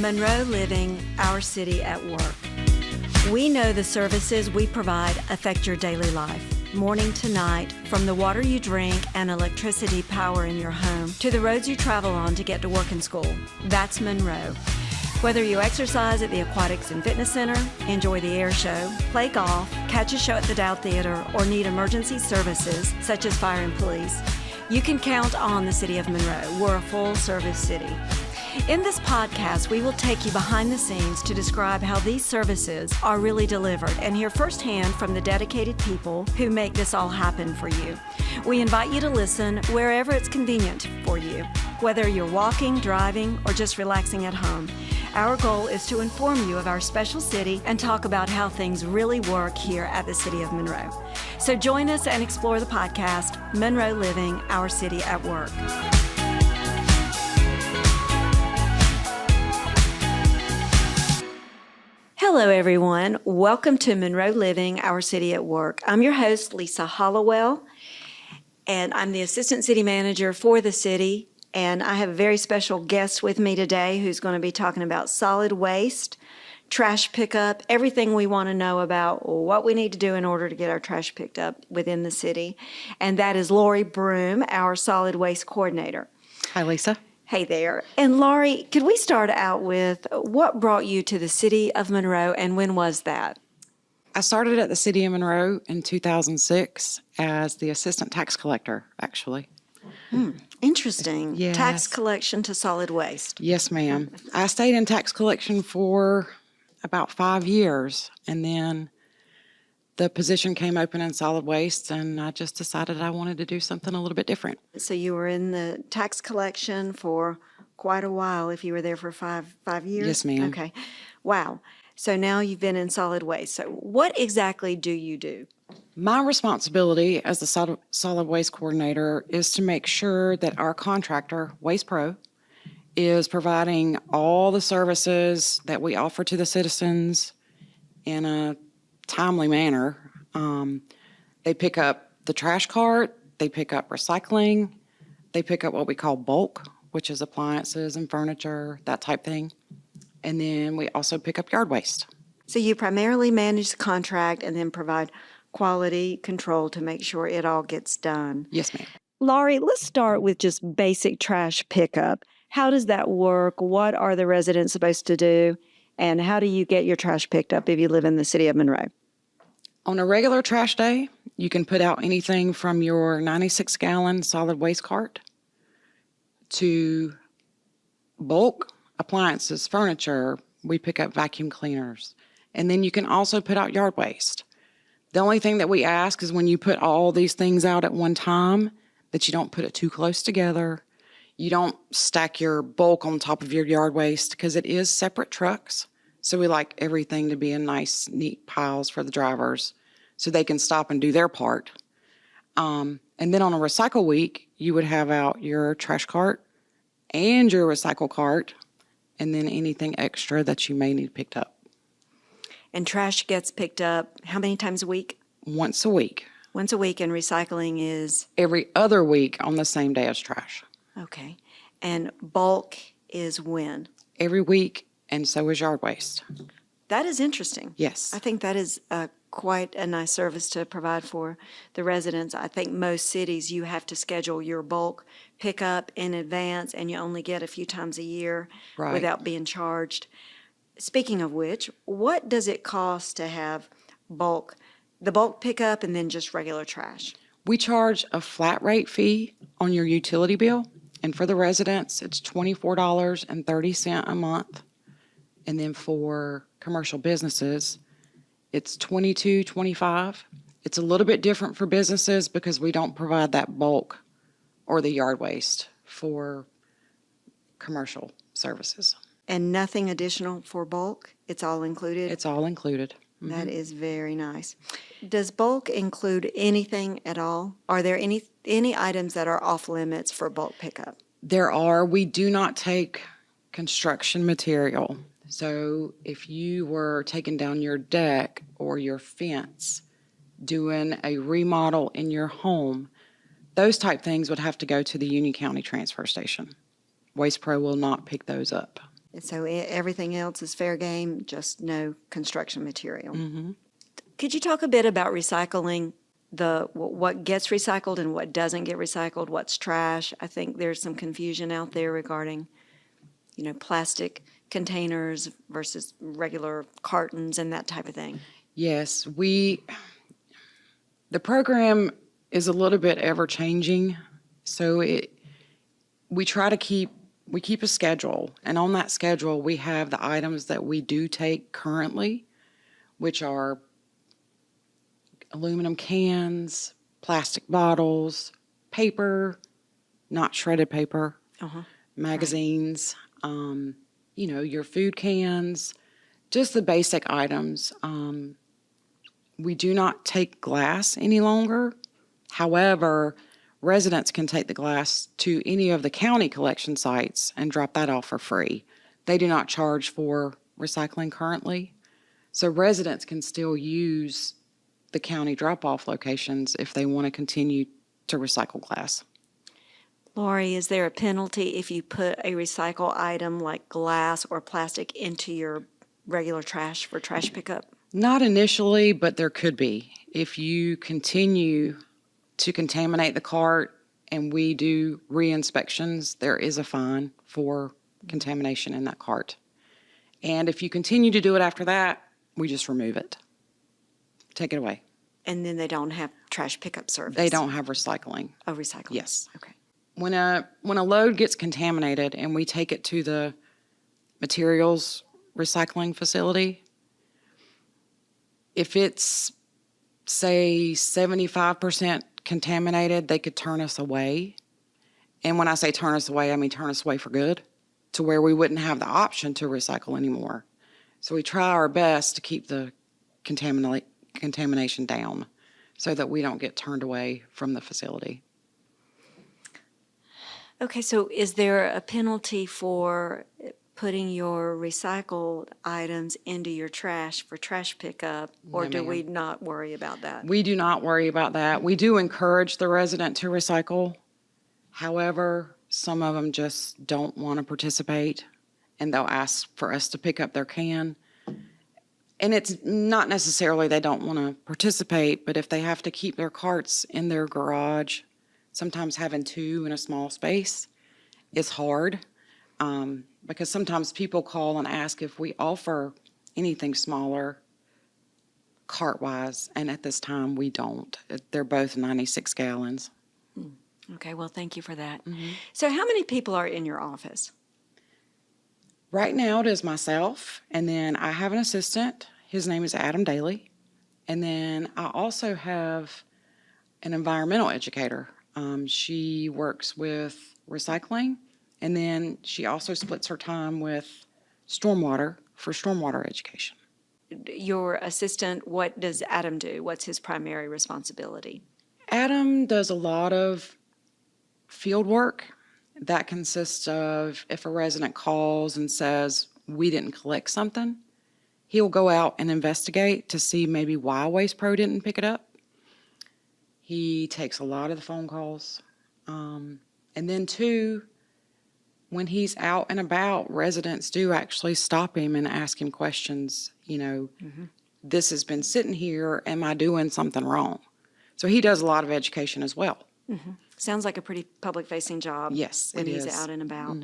Monroe Living, our city at work. We know the services we provide affect your daily life, morning to night, from the water you drink and electricity power in your home to the roads you travel on to get to work and school. That's Monroe. Whether you exercise at the Aquatics and Fitness Center, enjoy the air show, play golf, catch a show at the Dow Theater, or need emergency services such as fire and police, you can count on the City of Monroe. We're a full-service city. In this podcast, we will take you behind the scenes to describe how these services are really delivered and hear firsthand from the dedicated people who make this all happen for you. We invite you to listen wherever it's convenient for you, whether you're walking, driving, or just relaxing at home. Our goal is to inform you of our special city and talk about how things really work here at the City of Monroe. So join us and explore the podcast, Monroe Living, Our City at Work. Hello, everyone. Welcome to Monroe Living, Our City at Work. I'm your host, Lisa Hollowell, and I'm the Assistant City Manager for the city. And I have a very special guest with me today who's going to be talking about solid waste, trash pickup, everything we want to know about what we need to do in order to get our trash picked up within the city. And that is Laurie Broome, our Solid Waste Coordinator. Hi, Lisa. Hey there. And Laurie, could we start out with what brought you to the City of Monroe and when was that? I started at the City of Monroe in 2006 as the assistant tax collector, actually. Interesting. Yes. Tax collection to solid waste. Yes, ma'am. I stayed in tax collection for about 5 years, and then the position came open in solid waste, and I just decided I wanted to do something a little bit different. So you were in the tax collection for quite a while if you were there for five years? Yes, ma'am. Okay. Wow. So now you've been in solid waste. So what exactly do you do? My responsibility as the solid waste coordinator is to make sure that our contractor, Waste Pro, is providing all the services that we offer to the citizens in a timely manner. They pick up the trash cart, they pick up recycling, they pick up what we call bulk, which is appliances and furniture, that type thing. And then we also pick up yard waste. So you primarily manage the contract and then provide quality control to make sure it all gets done. Yes, ma'am. Laurie, let's start with just basic trash pickup. How does that work? What are the residents supposed to do? And how do you get your trash picked up if you live in the City of Monroe? On a regular trash day, you can put out anything from your 96-gallon solid waste cart to bulk appliances, furniture. We pick up vacuum cleaners. And then you can also put out yard waste. The only thing that we ask is when you put all these things out at one time, that you don't put it too close together. You don't stack your bulk on top of your yard waste because it is separate trucks. So we like everything to be in nice, neat piles for the drivers so they can stop and do their part. And then on a recycle week, you would have out your trash cart and your recycle cart and then anything extra that you may need picked up. And trash gets picked up how many times a week? Once a week. Once a week, and recycling is? Every other week on the same day as trash. Okay. And bulk is when? Every week, and so is yard waste. That is interesting. Yes. I think that is quite a nice service to provide for the residents. I think most cities, you have to schedule your bulk pickup in advance, and you only get a few times a year without being charged. Speaking of which, what does it cost to have the bulk pickup and then just regular trash? We charge a flat rate fee on your utility bill, and for the residents, it's $24.30 a month. And then for commercial businesses, it's $22.25. It's a little bit different for businesses because we don't provide that bulk or the yard waste for commercial services. And nothing additional for bulk? It's all included? It's all included. Mm-hmm. That is very nice. Does bulk include anything at all? Are there any items that are off limits for bulk pickup? There are. We do not take construction material. So if you were taking down your deck or your fence, doing a remodel in your home, those type things would have to go to the Union County Transfer Station. Waste Pro will not pick those up. So everything else is fair game, just no construction material. Could you talk a bit about recycling, what gets recycled and what doesn't get recycled, what's trash? I think there's some confusion out there regarding, plastic containers versus regular cartons and that type of thing. Yes, the program is a little bit ever changing, so we try to keep a schedule, and on that schedule we have the items that we do take currently, which are aluminum cans, plastic bottles, paper, not shredded paper, magazines, your food cans, just the basic items. We do not take glass any longer. However, residents can take the glass to any of the county collection sites and drop that off for free. They do not charge for recycling currently, so residents can still use the county drop-off locations if they want to continue to recycle glass. Laurie, is there a penalty if you put a recycle item like glass or plastic into your regular trash for trash pickup? Not initially, but there could be. If you continue to contaminate the cart and we do re-inspections, there is a fine for contamination in that cart. And if you continue to do it after that, we just remove it. Take it away. And then they don't have trash pickup service? They don't have recycling. Oh, recycling. Yes. Okay. When a load gets contaminated and we take it to the materials recycling facility, if it's, say, 75% contaminated, they could turn us away. And when I say turn us away, I mean turn us away for good, to where we wouldn't have the option to recycle anymore. So we try our best to keep the contamination down so that we don't get turned away from the facility. Okay, so is there a penalty for putting your recycled items into your trash for trash pickup, or No, do ma'am. we not worry about that? We do not worry about that. We do encourage the resident to recycle. However, some of them just don't want to participate, and they'll ask for us to pick up their can. And it's not necessarily they don't want to participate, but if they have to keep their carts in their garage, sometimes having two in a small space is hard, because sometimes people call and ask if we offer anything smaller cart-wise, and at this time we don't. They're both 96 gallons. Okay, well, thank you for that. So how many people are in your office? Right now it is myself, and then I have an assistant. His name is Adam Daly. And then I also have an environmental educator. She works with recycling, and then she also splits her time with stormwater for stormwater education. Your assistant, what does Adam do? What's his primary responsibility? Adam does a lot of field work. That consists of if a resident calls and says, we didn't collect something, he'll go out and investigate to see maybe why Waste Pro didn't pick it up. He takes a lot of the phone calls. And then too, when he's out and about, residents do actually stop him and ask him questions. This has been sitting here, am I doing something wrong? So he does a lot of education as well. Sounds like a pretty public-facing job. Yes, when it he's is. out and about.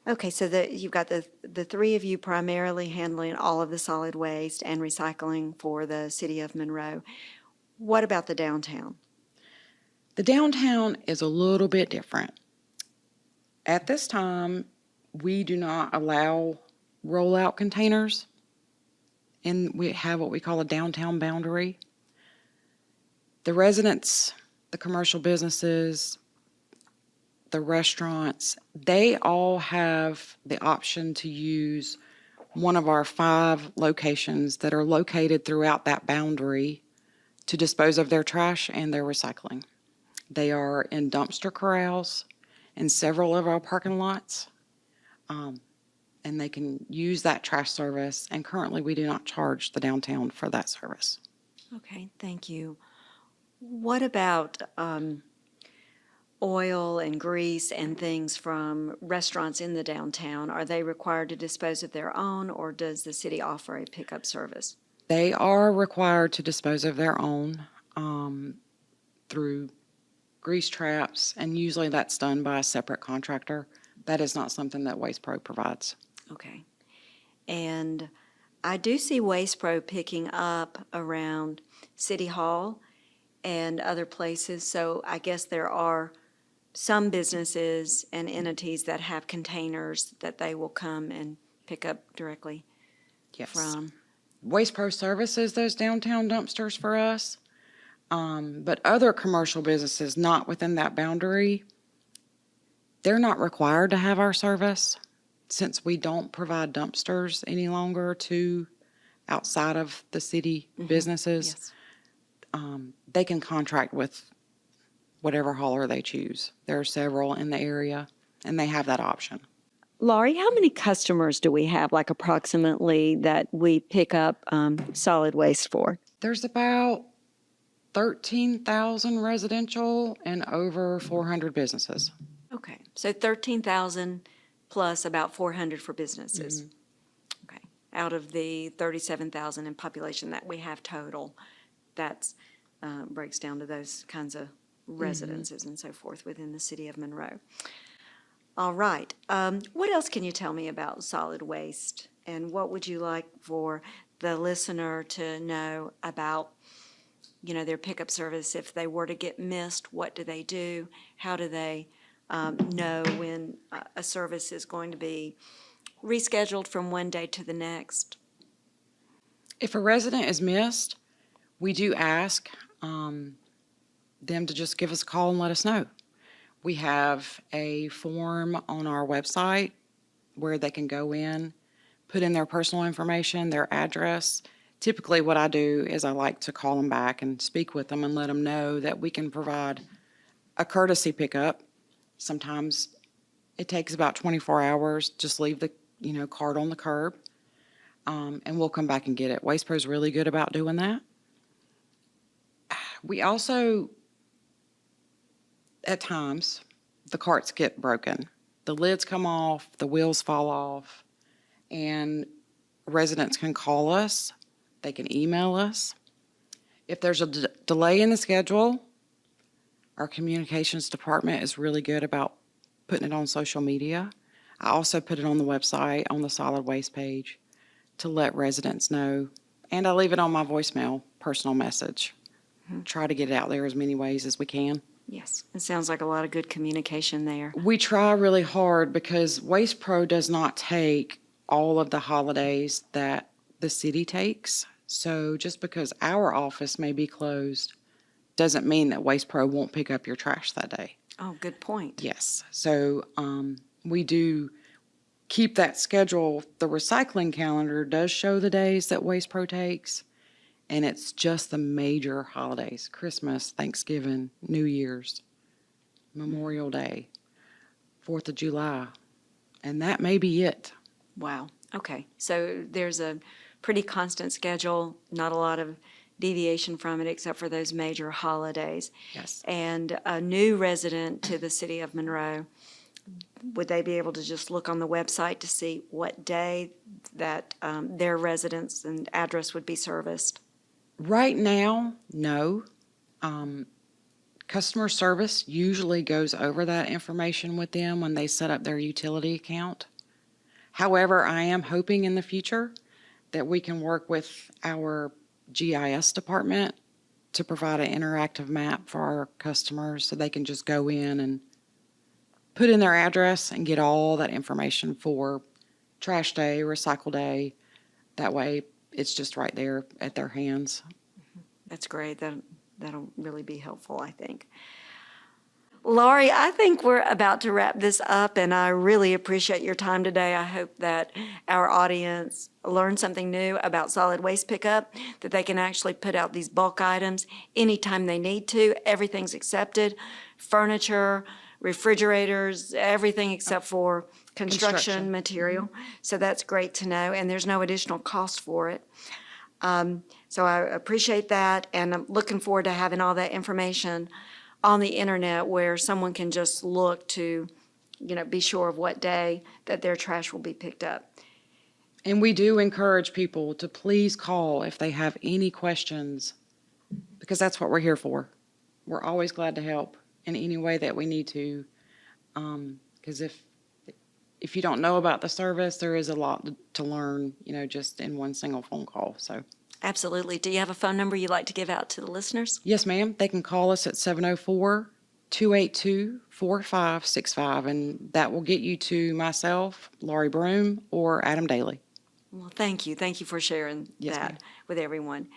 Okay, so you've got the three of you primarily handling all of the solid waste and recycling for the city of Monroe. What about the downtown? The downtown is a little bit different. At this time, we do not allow rollout containers, and we have what we call a downtown boundary. The residents, the commercial businesses, the restaurants, they all have the option to use one of our 5 locations that are located throughout that boundary to dispose of their trash and their recycling. They are in dumpster corrals in several of our parking lots, and they can use that trash service, and currently we do not charge the downtown for that service. Okay, thank you. What about oil and grease and things from restaurants in the downtown, are they required to dispose of their own, or does the city offer a pickup service? They are required to dispose of their own through grease traps, and usually that's done by a separate contractor. That is not something that Waste Pro provides. Okay. And I do see Waste Pro picking up around City Hall and other places, so I guess there are some businesses and entities that have containers that they will come and pick up directly Yes. from. Waste Pro services those downtown dumpsters for us, but other commercial businesses not within that boundary, they're not required to have our service since we don't provide dumpsters any longer to outside of the city businesses. Yes. They can contract with whatever hauler they choose. There are several in the area, and they have that option. Laurie, how many customers do we have, like approximately, that we pick up solid waste for? There's about 13,000 residential and over 400 businesses. Okay, so 13,000 plus about 400 for businesses. Okay, out of the 37,000 in population that we have total, that's breaks down to those kinds of residences and so forth within the city of Monroe. All right, what else can you tell me about solid waste? And what would you like for the listener to know about, you know, their pickup service? If they were to get missed, what do they do? How do they know when a service is going to be rescheduled from one day to the next? If a resident is missed, we do ask them to just give us a call and let us know. We have a form on our website where they can go in, put in their personal information, their address. Typically what I do is I like to call them back and speak with them and let them know that we can provide a courtesy pickup. Sometimes it takes about 24 hours. Just leave the cart on the curb, and we'll come back and get it. Waste Pro is really good about doing that. We also, at times, the carts get broken. The lids come off, the wheels fall off, and residents can call us. They can email us. If there's a delay in the schedule, our communications department is really good about putting it on social media. I also put it on the website, on the solid waste page, to let residents know. And I leave it on my voicemail, personal message. Try to get it out there as many ways as we can. Yes, it sounds like a lot of good communication there. We try really hard because Waste Pro does not take all of the holidays that the city takes. So just because our office may be closed doesn't mean that Waste Pro won't pick up your trash that day. Oh, good point. Yes. So we do keep that schedule. The recycling calendar does show the days that Waste Pro takes, and it's just the major holidays: Christmas, Thanksgiving, New Year's, Memorial Day, 4th of July, and that may be it. Wow. Okay. So there's a pretty constant schedule, not a lot of deviation from it except for those major holidays. Yes. And a new resident to the city of Monroe, would they be able to just look on the website to see what day that their residence and address would be serviced? Right now, no. Customer service usually goes over that information with them when they set up their utility account. However, I am hoping in the future that we can work with our GIS department to provide an interactive map for our customers so they can just go in and put in their address and get all that information for trash day, recycle day. That way, it's just right there at their hands. That's great. That'll really be helpful, I think. Laurie, I think we're about to wrap this up, and I really appreciate your time today. I hope that our audience learned something new about solid waste pickup, that they can actually put out these bulk items anytime they need to. Everything's accepted: furniture, refrigerators, everything except for construction material. So that's great to know, and there's no additional cost for it. So I appreciate that, and I'm looking forward to having all that information on the internet where someone can just look to, be sure of what day that their trash will be picked up. And we do encourage people to please call if they have any questions, because that's what we're here for. We're always glad to help in any way that we need to. Because if you don't know about the service, there is a lot to learn, just in one single phone call. So, Absolutely. Do you have a phone number you'd like to give out to the listeners? yes, ma'am. They can call us at 704-282-4565, and that will get you to myself, Laurie Broome, or Adam Daly. Well, thank you. Thank you for sharing Yes, that ma'am. with everyone.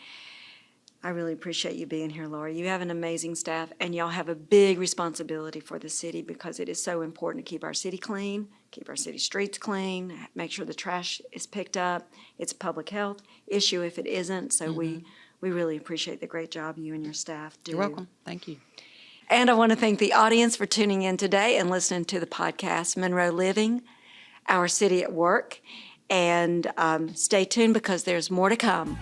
I really appreciate you being here, Laurie. You have an amazing staff, and y'all have a big responsibility for the city because it is so important to keep our city clean, keep our city streets clean, make sure the trash is picked up. It's a public health issue if it isn't, so we really appreciate the great job you and your staff do. You're welcome. Thank you. And I want to thank the audience for tuning in today and listening to the podcast, Monroe Living, Our City at Work. And stay tuned because there's more to come.